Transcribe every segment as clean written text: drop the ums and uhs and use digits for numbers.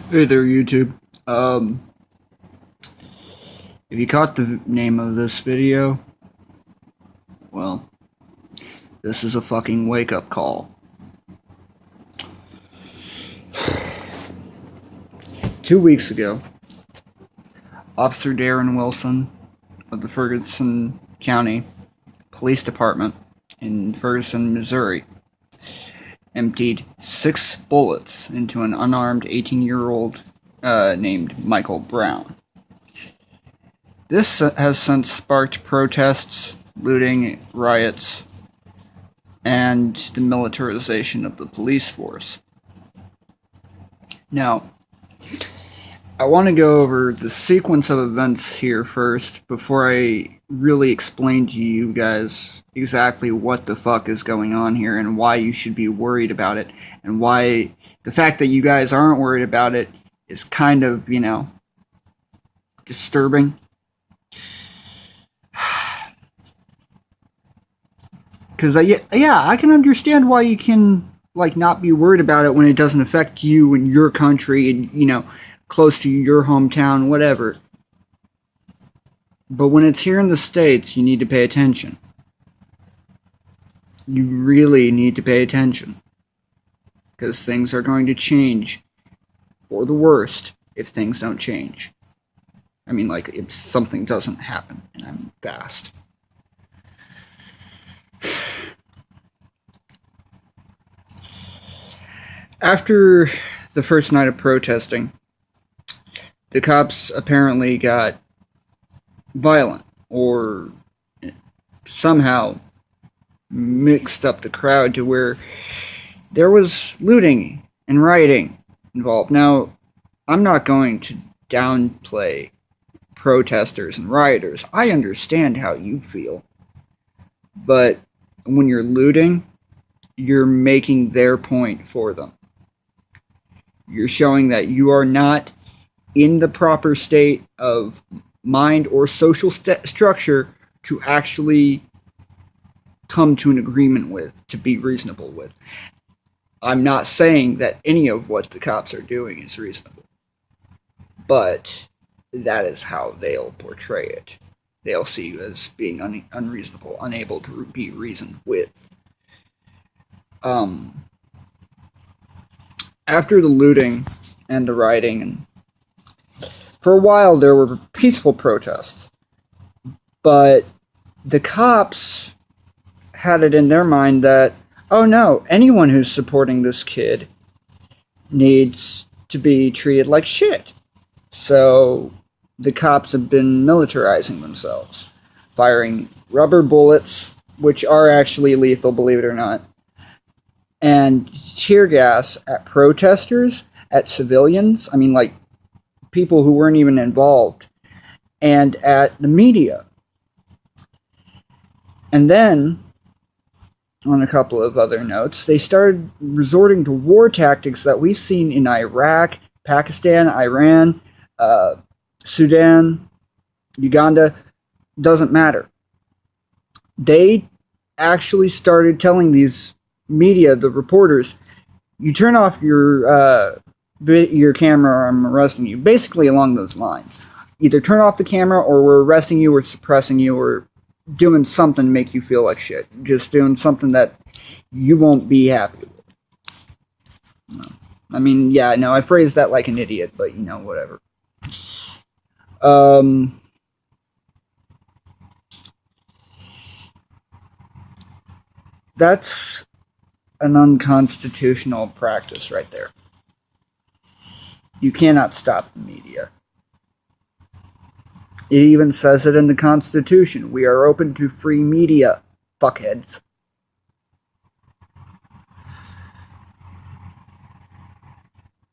Hey there, YouTube. If you caught the name of this video, well, this is a fucking wake-up call. 2 weeks ago, Officer Darren Wilson of the Ferguson County Police Department in Ferguson, Missouri, emptied 6 bullets into an unarmed 18-year-old named Michael Brown. This has since sparked protests, looting, riots, and the militarization of the police force. Now, I want to go over the sequence of events here first before I really explain to you guys exactly what the fuck is going on here and why you should be worried about it, and why the fact that you guys aren't worried about it is kind of, disturbing. Because, I can understand why you can, not be worried about it when it doesn't affect you and your country and, close to your hometown, whatever. But when it's here in the States, you need to pay attention. You really need to pay attention. Because things are going to change for the worst if things don't change. I mean, if something doesn't happen, and I'm fast. After the first night of protesting, the cops apparently got violent, or somehow mixed up the crowd to where there was looting and rioting involved. Now, I'm not going to downplay protesters and rioters. I understand how you feel. But when you're looting, you're making their point for them. You're showing that you are not in the proper state of mind or social structure to actually come to an agreement with, to be reasonable with. I'm not saying that any of what the cops are doing is reasonable, but that is how they'll portray it. They'll see you as being unreasonable, unable to be reasoned with. After the looting and the rioting, and for a while there were peaceful protests, but the cops had it in their mind that, oh no, anyone who's supporting this kid needs to be treated like shit. So the cops have been militarizing themselves, firing rubber bullets, which are actually lethal, believe it or not, and tear gas at protesters, at civilians, people who weren't even involved, and at the media. And then, on a couple of other notes, they started resorting to war tactics that we've seen in Iraq, Pakistan, Iran, Sudan, Uganda. Doesn't matter. They actually started telling these media, the reporters, you turn off your camera or I'm arresting you. Basically along those lines. Either turn off the camera or we're arresting you or suppressing you or doing something to make you feel like shit. Just doing something that you won't be happy with. No. I phrased that like an idiot, but whatever. That's an unconstitutional practice right there. You cannot stop the media. It even says it in the Constitution. We are open to free media, fuckheads.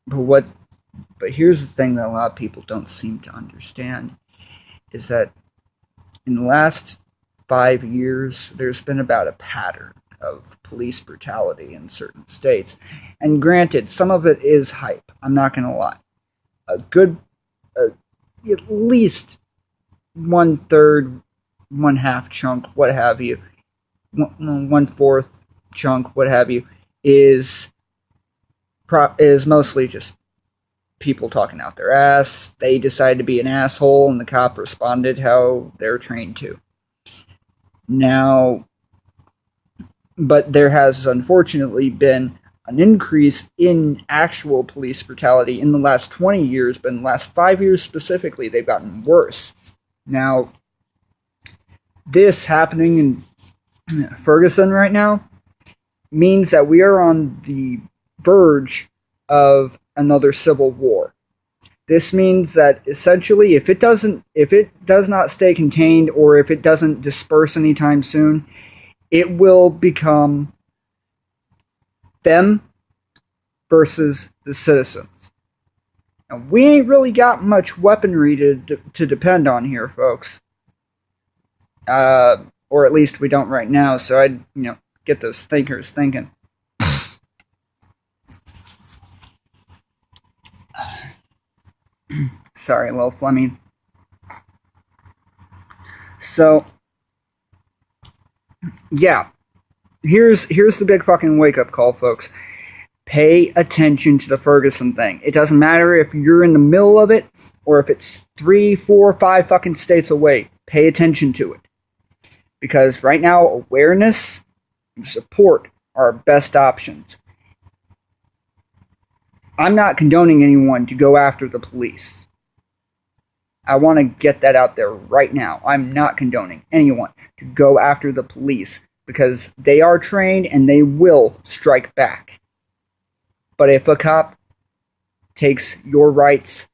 But here's the thing that a lot of people don't seem to understand, is that in the last 5 years, there's been about a pattern of police brutality in certain states. And granted, some of it is hype. I'm not going to lie. At least 1/3, 1/2 chunk, what have you, 1/4 chunk, what have you, is mostly just people talking out their ass. They decided to be an asshole, and the cop responded how they're trained to. Now, but there has unfortunately been an increase in actual police brutality in the last 20 years, but in the last 5 years specifically, they've gotten worse. Now, this happening in Ferguson right now means that we are on the verge of another civil war. This means that essentially if it does not stay contained, or if it doesn't disperse anytime soon, it will become them versus the citizens. Now, we ain't really got much weaponry to depend on here, folks. Or at least we don't right now, so I'd, get those thinkers thinking. Sorry, a little phlegmy. So, yeah. Here's the big fucking wake-up call, folks. Pay attention to the Ferguson thing. It doesn't matter if you're in the middle of it, or if it's 3, 4, 5 fucking states away. Pay attention to it. Because right now, awareness and support are our best options. I'm not condoning anyone to go after the police. I want to get that out there right now. I'm not condoning anyone to go after the police, because they are trained and they will strike back. But if a cop takes your rights,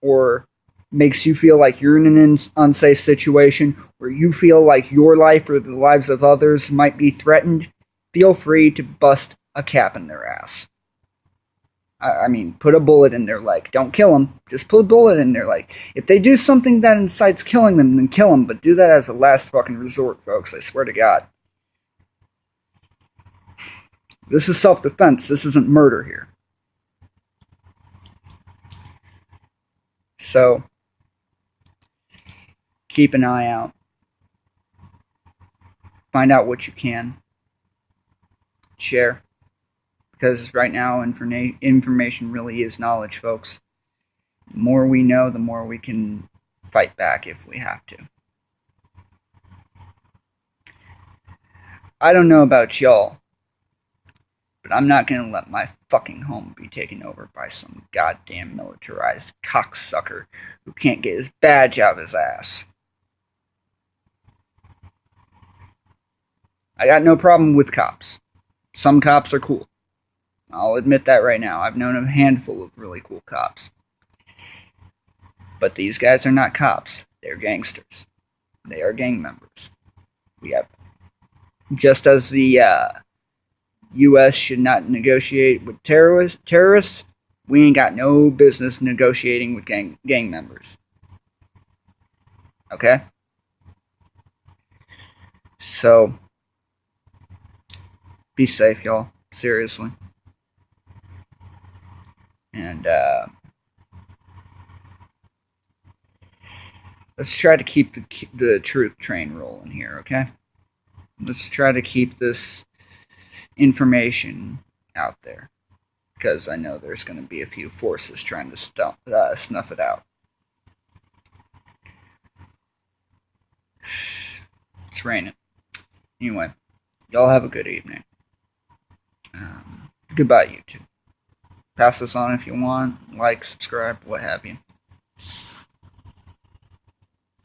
or makes you feel like you're in an unsafe situation, or you feel like your life or the lives of others might be threatened, feel free to bust a cap in their ass. I mean, put a bullet in their leg. Don't kill them. Just put a bullet in their leg. If they do something that incites killing them, then kill them. But do that as a last fucking resort, folks. I swear to God. This is self-defense. This isn't murder here. So, keep an eye out. Find out what you can. Share. Because right now, information really is knowledge, folks. The more we know, the more we can fight back if we have to. I don't know about y'all, but I'm not going to let my fucking home be taken over by some goddamn militarized cocksucker who can't get his badge out of his ass. I got no problem with cops. Some cops are cool. I'll admit that right now. I've known a handful of really cool cops. But these guys are not cops. They're gangsters. They are gang members. We have, just as the U.S. should not negotiate with terrorists, we ain't got no business negotiating with gang members. Okay? So, be safe, y'all. Seriously. And, let's try to keep the truth train rolling here, okay? Let's try to keep this information out there, because I know there's going to be a few forces trying to snuff it out. It's raining. Anyway, y'all have a good evening. Goodbye, YouTube. Pass this on if you want. Like, subscribe, what have you.